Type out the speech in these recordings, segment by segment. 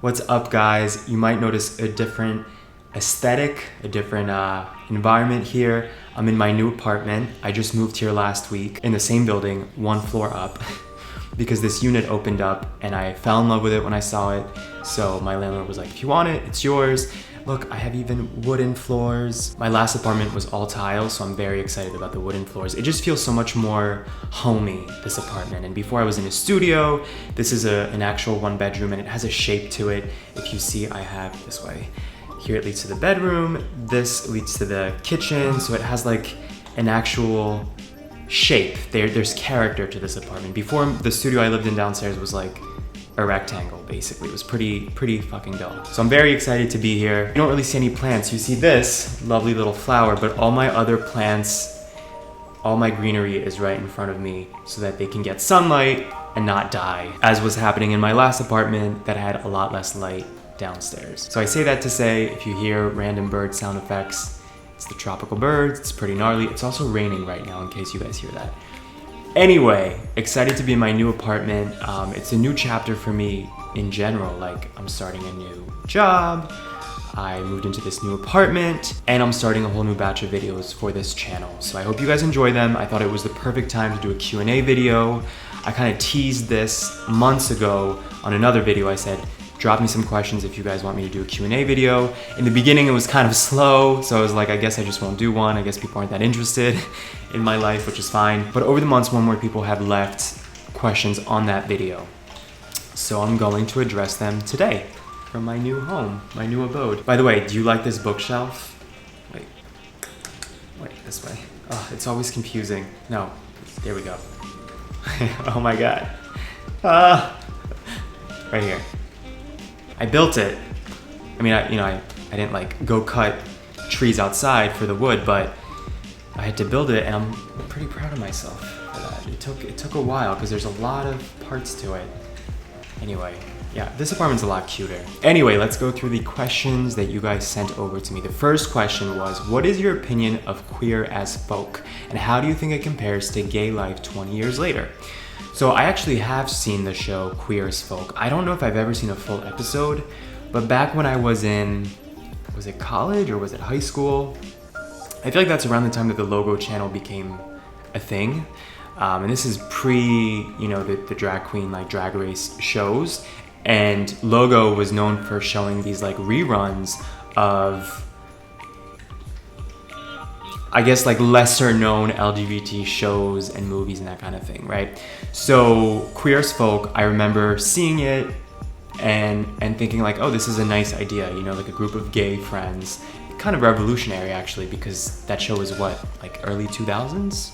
What's up, guys? You might notice a different aesthetic, a different environment here. I'm in my new apartment. I just moved here last week in the same building, one floor up, because this unit opened up and I fell in love with it when I saw it. So my landlord was like, if you want it, it's yours. Look, I have even wooden floors. My last apartment was all tile, so I'm very excited about the wooden floors. It just feels so much more homey, this apartment. And before I was in a studio, this is an actual one bedroom and it has a shape to it. If you see, I have this way. Here it leads to the bedroom, this leads to the kitchen, so it has like an actual shape. There's character to this apartment. Before, the studio I lived in downstairs was like a rectangle, basically. It was pretty fucking dull. So I'm very excited to be here. You don't really see any plants. You see this lovely little flower, but all my other plants, all my greenery is right in front of me so that they can get sunlight and not die, as was happening in my last apartment that had a lot less light downstairs. So I say that to say, if you hear random bird sound effects, it's the tropical birds. It's pretty gnarly. It's also raining right now, in case you guys hear that. Anyway, excited to be in my new apartment. It's a new chapter for me in general. Like, I'm starting a new job, I moved into this new apartment, and I'm starting a whole new batch of videos for this channel. So I hope you guys enjoy them. I thought it was the perfect time to do a Q&A video. I kind of teased this months ago on another video. I said, drop me some questions if you guys want me to do a Q&A video. In the beginning, it was kind of slow, so I was like, I guess I just won't do one. I guess people aren't that interested in my life, which is fine. But over the months, more and more people have left questions on that video. So I'm going to address them today from my new home, my new abode. By the way, do you like this bookshelf? Wait, this way. Oh, it's always confusing. No, there we go. Oh my God. Right here. I built it. I mean, I didn't like go cut trees outside for the wood, but I had to build it, and I'm pretty proud of myself for that. It took a while because there's a lot of parts to it. Anyway, yeah, this apartment's a lot cuter. Anyway, let's go through the questions that you guys sent over to me. The first question was, what is your opinion of Queer as Folk, and how do you think it compares to gay life 20 years later? So I actually have seen the show Queer as Folk. I don't know if I've ever seen a full episode, but back when I was in, was it college or was it high school? I feel like that's around the time that the Logo channel became a thing. And this is pre, the drag queen, like Drag Race shows. And Logo was known for showing these like reruns of, I guess, like lesser known LGBT shows and movies and that kind of thing, right? So Queer as Folk, I remember seeing it and thinking like, oh, this is a nice idea, like a group of gay friends. Kind of revolutionary, actually, because that show was what, like early 2000s?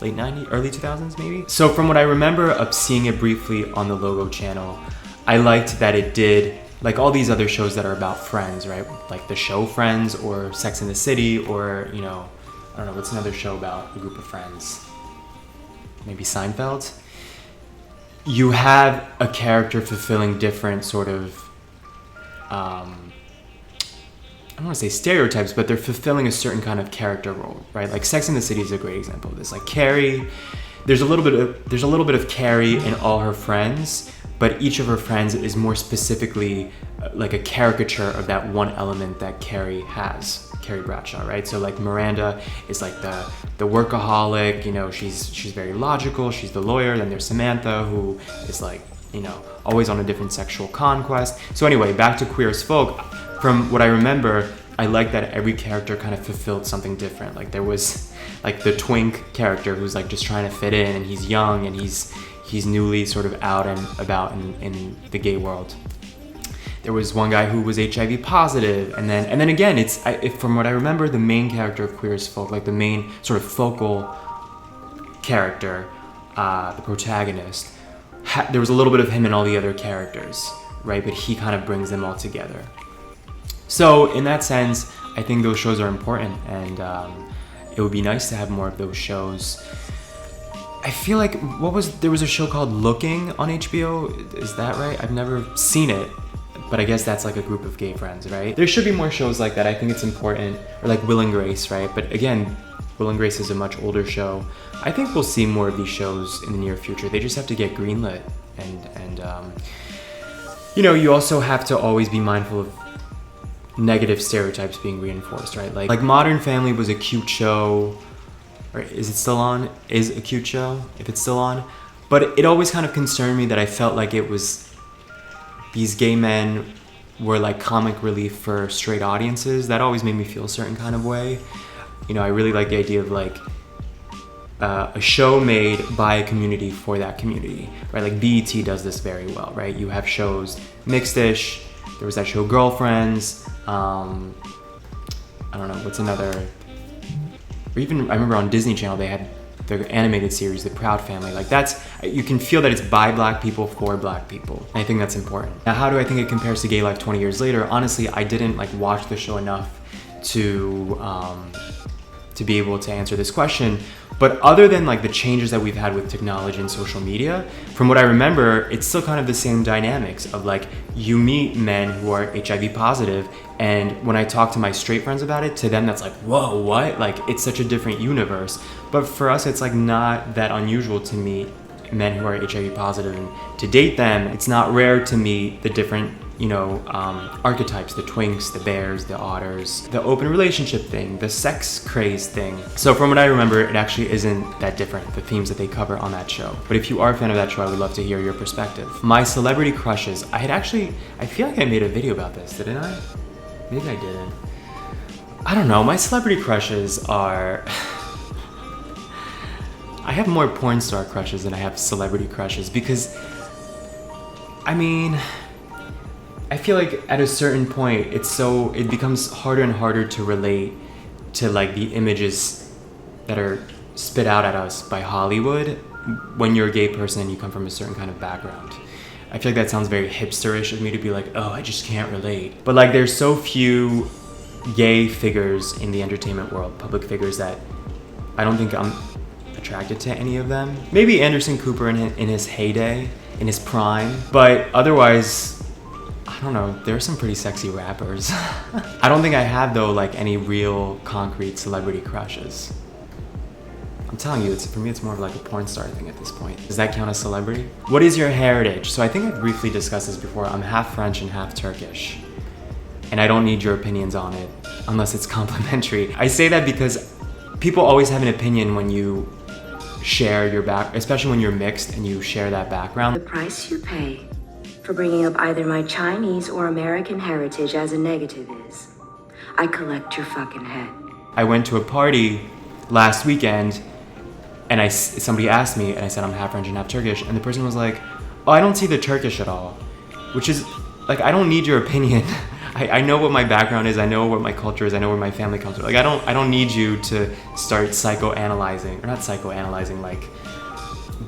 Late 90s, early 2000s maybe? So from what I remember of seeing it briefly on the Logo channel, I liked that it did, like all these other shows that are about friends, right? Like the show Friends or Sex and the City, or, I don't know, what's another show about a group of friends? Maybe Seinfeld? You have a character fulfilling different sort of, I don't want to say stereotypes, but they're fulfilling a certain kind of character role, right? Like Sex and the City is a great example of this. Like Carrie, there's a little bit of Carrie in all her friends, but each of her friends is more specifically like a caricature of that one element that Carrie has. Carrie Bradshaw, right? So like Miranda is like the workaholic, she's very logical, she's the lawyer. Then there's Samantha, who is like, always on a different sexual conquest. So anyway, back to Queer as Folk. From what I remember, I like that every character kind of fulfilled something different. Like there was like the twink character who's like just trying to fit in, and he's young and he's newly sort of out and about in the gay world. There was one guy who was HIV positive, and then again, from what I remember, the main character of Queer as Folk, like the main sort of focal character, the protagonist, there was a little bit of him in all the other characters, right? But he kind of brings them all together. So in that sense, I think those shows are important, and it would be nice to have more of those shows. I feel like, there was a show called Looking on HBO, is that right? I've never seen it, but I guess that's like a group of gay friends, right? There should be more shows like that. I think it's important, or like Will and Grace, right? But again, Will and Grace is a much older show. I think we'll see more of these shows in the near future. They just have to get greenlit, and you know, you also have to always be mindful of negative stereotypes being reinforced, right? Like Modern Family was a cute show, or is it still on? Is a cute show, if it's still on. But it always kind of concerned me that I felt like it was, these gay men were like comic relief for straight audiences. That always made me feel a certain kind of way. You know, I really like the idea of like a show made by a community for that community, right? Like BET does this very well, right? You have shows, Mixed-ish, there was that show Girlfriends, I don't know, what's another, or even I remember on Disney Channel they had the animated series, The Proud Family. Like that's, you can feel that it's by black people for black people. And I think that's important. Now, how do I think it compares to Gay Life 20 years later? Honestly, I didn't like watch the show enough to be able to answer this question. But other than like the changes that we've had with technology and social media, from what I remember, it's still kind of the same dynamics of like, you meet men who are HIV positive, and when I talk to my straight friends about it, to them that's like, whoa, what? Like, it's such a different universe. But for us, it's like not that unusual to meet men who are HIV positive and to date them. It's not rare to meet the different, you know, archetypes, the twinks, the bears, the otters, the open relationship thing, the sex craze thing. So from what I remember, it actually isn't that different, the themes that they cover on that show. But if you are a fan of that show, I would love to hear your perspective. My celebrity crushes, I feel like I made a video about this, didn't I? Maybe I didn't. I don't know, my celebrity crushes are... I have more porn star crushes than I have celebrity crushes because, I mean, I feel like at a certain point, it becomes harder and harder to relate to like the images that are spit out at us by Hollywood when you're a gay person and you come from a certain kind of background. I feel like that sounds very hipsterish of me to be like, oh, I just can't relate. But like, there's so few gay figures in the entertainment world, public figures, that I don't think I'm attracted to any of them. Maybe Anderson Cooper in his heyday, in his prime, but otherwise, I don't know, there's some pretty sexy rappers. I don't think I have though like any real concrete celebrity crushes. I'm telling you, for me it's more of like a porn star thing at this point. Does that count as celebrity? What is your heritage? So I think I briefly discussed this before. I'm half French and half Turkish. And I don't need your opinions on it unless it's complimentary. I say that because people always have an opinion when you share your especially when you're mixed and you share that background. The price you pay for bringing up either my Chinese or American heritage as a negative is, I collect your fucking head. I went to a party last weekend and somebody asked me and I said I'm half French and half Turkish, and the person was like, oh, I don't see the Turkish at all, which is like, I don't need your opinion. I know what my background is, I know what my culture is, I know where my family comes from. Like, I don't need you to start psychoanalyzing, or not psychoanalyzing, like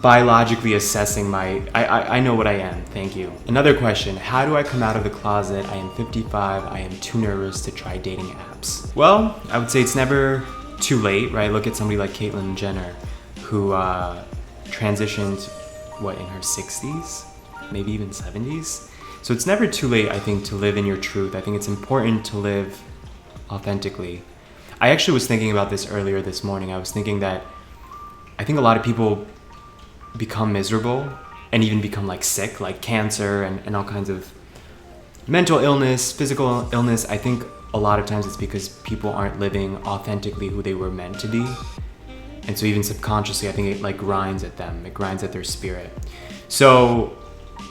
biologically assessing I know what I am, thank you. Another question, how do I come out of the closet? I am 55, I am too nervous to try dating apps. Well, I would say it's never too late, right? Look at somebody like Caitlyn Jenner, who transitioned, in her 60s? Maybe even 70s? So it's never too late, I think, to live in your truth. I think it's important to live authentically. I actually was thinking about this earlier this morning. I was thinking that I think a lot of people become miserable and even become like sick, like cancer and all kinds of mental illness, physical illness. I think a lot of times it's because people aren't living authentically who they were meant to be. And so even subconsciously, I think it like grinds at them. It grinds at their spirit. So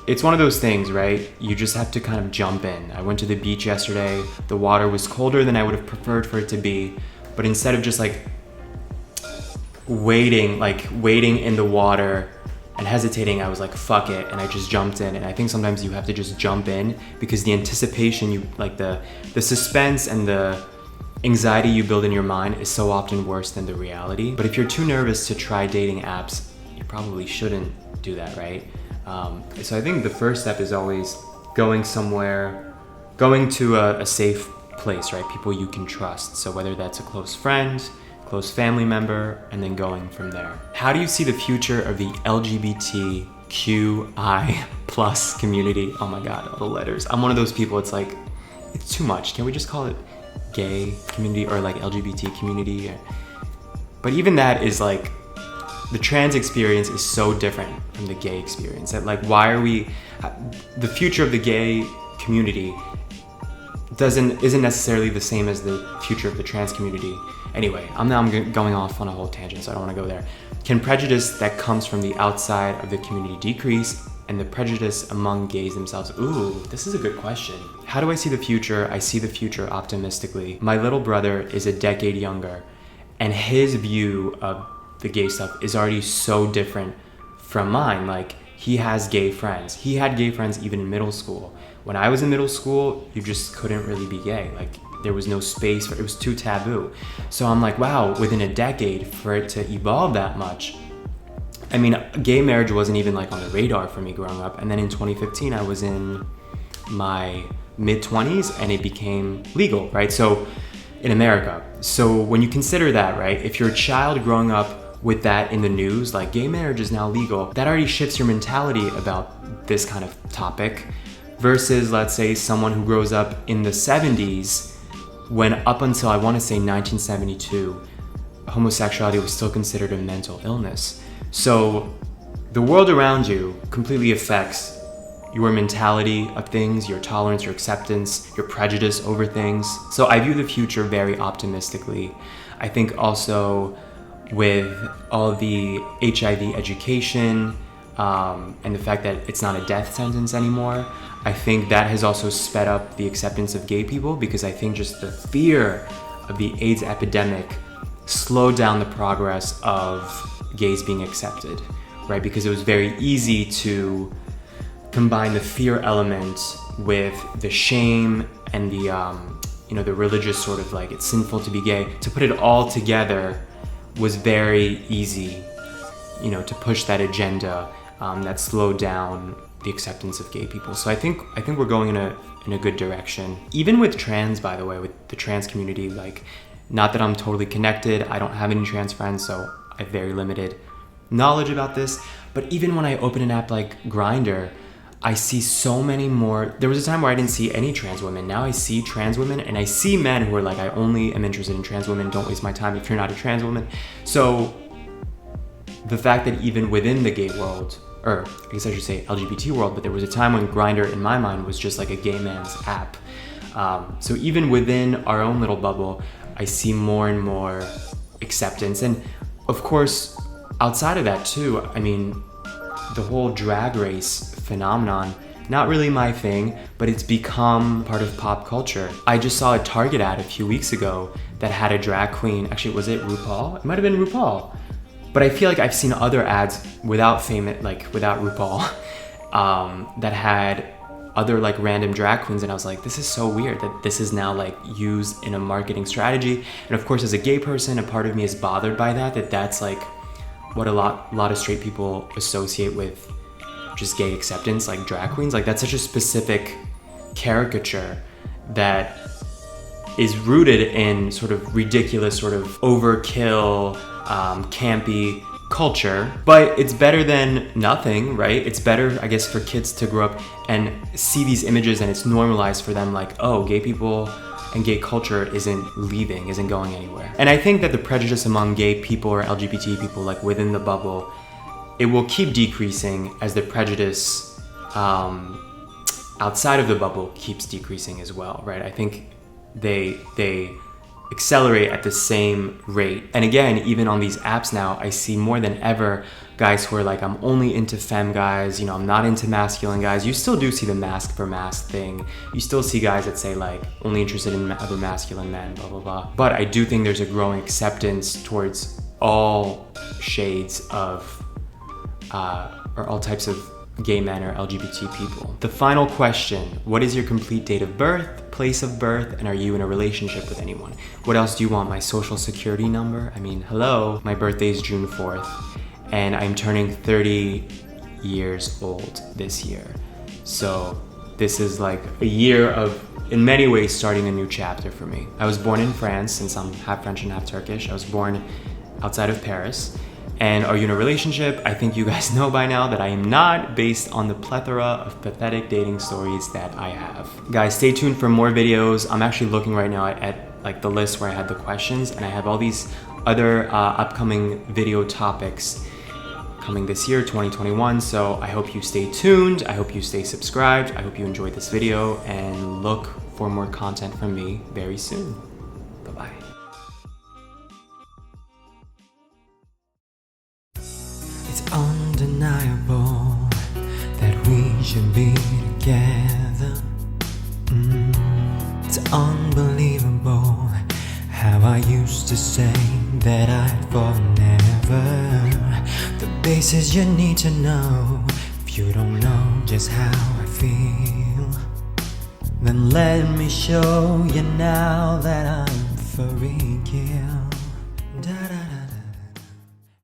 it's one of those things, right? You just have to kind of jump in. I went to the beach yesterday. The water was colder than I would have preferred for it to be. But instead of just like waiting in the water and hesitating, I was like, fuck it. And I just jumped in. And I think sometimes you have to just jump in because the anticipation, the suspense and the anxiety you build in your mind is so often worse than the reality. But if you're too nervous to try dating apps, you probably shouldn't do that, right? So I think the first step is always going somewhere, going to a safe place, right? People you can trust. So whether that's a close friend, close family member, and then going from there. How do you see the future of the LGBTQI plus community? Oh my God, all the letters. I'm one of those people, it's like, it's too much. Can we just call it gay community or like LGBT community? But even that is like the trans experience is so different from the gay experience. That like, why are we, the future of the gay community isn't necessarily the same as the future of the trans community. Anyway, I'm going off on a whole tangent, so I don't want to go there. Can prejudice that comes from the outside of the community decrease, and the prejudice among gays themselves? Ooh, this is a good question. How do I see the future? I see the future optimistically. My little brother is a decade younger, and his view of the gay stuff is already so different from mine. Like, he has gay friends. He had gay friends even in middle school. When I was in middle school, you just couldn't really be gay. Like, there was no space for it. It was too taboo. So I'm like, wow, within a decade for it to evolve that much. I mean, gay marriage wasn't even like on the radar for me growing up. And then in 2015, I was in my mid-20s and it became legal, right? So in America. So when you consider that, right, if you're a child growing up with that in the news, like gay marriage is now legal, that already shifts your mentality about this kind of topic versus, let's say, someone who grows up in the 70s when up until, I want to say 1972, homosexuality was still considered a mental illness. So the world around you completely affects your mentality of things, your tolerance, your acceptance, your prejudice over things. So I view the future very optimistically. I think also with all the HIV education and the fact that it's not a death sentence anymore, I think that has also sped up the acceptance of gay people, because I think just the fear of the AIDS epidemic slowed down the progress of gays being accepted, right? Because it was very easy to combine the fear element with the shame and the the religious sort of like, it's sinful to be gay. To put it all together was very easy, to push that agenda that slowed down the acceptance of gay people. So I think we're going in a good direction. Even with trans, by the way, with the trans community, like, not that I'm totally connected, I don't have any trans friends, so I have very limited knowledge about this. But even when I open an app like Grindr, I see so many more. There was a time where I didn't see any trans women. Now I see trans women, and I see men who are like, I only am interested in trans women. Don't waste my time if you're not a trans woman. So the fact that even within the gay world, or I guess I should say LGBT world, but there was a time when Grindr, in my mind, was just like a gay man's app. So even within our own little bubble, I see more and more acceptance. And of course, outside of that too, I mean, the whole drag race phenomenon, not really my thing, but it's become part of pop culture. I just saw a Target ad a few weeks ago that had a drag queen. Actually, was it RuPaul? It might have been RuPaul. But I feel like I've seen other ads without RuPaul, that had other like random drag queens, and I was like, this is so weird that this is now like used in a marketing strategy. And of course, as a gay person, a part of me is bothered by that's like what a lot of straight people associate with just gay acceptance, like drag queens. Like, that's such a specific caricature that is rooted in sort of ridiculous, sort of overkill, campy culture. But it's better than nothing, right? It's better, I guess, for kids to grow up and see these images and it's normalized for them, like, oh, gay people and gay culture isn't going anywhere. And I think that the prejudice among gay people or LGBT people, like within the bubble, it will keep decreasing as the prejudice outside of the bubble keeps decreasing as well, right? I think they accelerate at the same rate. And again, even on these apps now, I see more than ever guys who are like, I'm only into femme guys, I'm not into masculine guys. You still do see the mask for mask thing. You still see guys that say like, only interested in other masculine men, blah, blah, blah. But I do think there's a growing acceptance towards all shades of, or all types of gay men or LGBT people. The final question, what is your complete date of birth, place of birth, and are you in a relationship with anyone? What else do you want? My social security number? I mean, hello. My birthday is June 4th, and I'm turning 30 years old this year. So this is like a year of, in many ways, starting a new chapter for me. I was born in France, since I'm half French and half Turkish. I was born outside of Paris. And are you in a relationship? I think you guys know by now that I am not, based on the plethora of pathetic dating stories that I have. Guys, stay tuned for more videos. I'm actually looking right now at like the list where I had the questions, and I have all these other upcoming video topics coming this year, 2021. So I hope you stay tuned. I hope you stay subscribed. I hope you enjoyed this video and look for more content from me very soon. Bye-bye. It's undeniable that we should be together. It's unbelievable how I used to say that I'd fall never. The basics you need to know if you don't know just how I feel. Then let me show you now that I'm for real.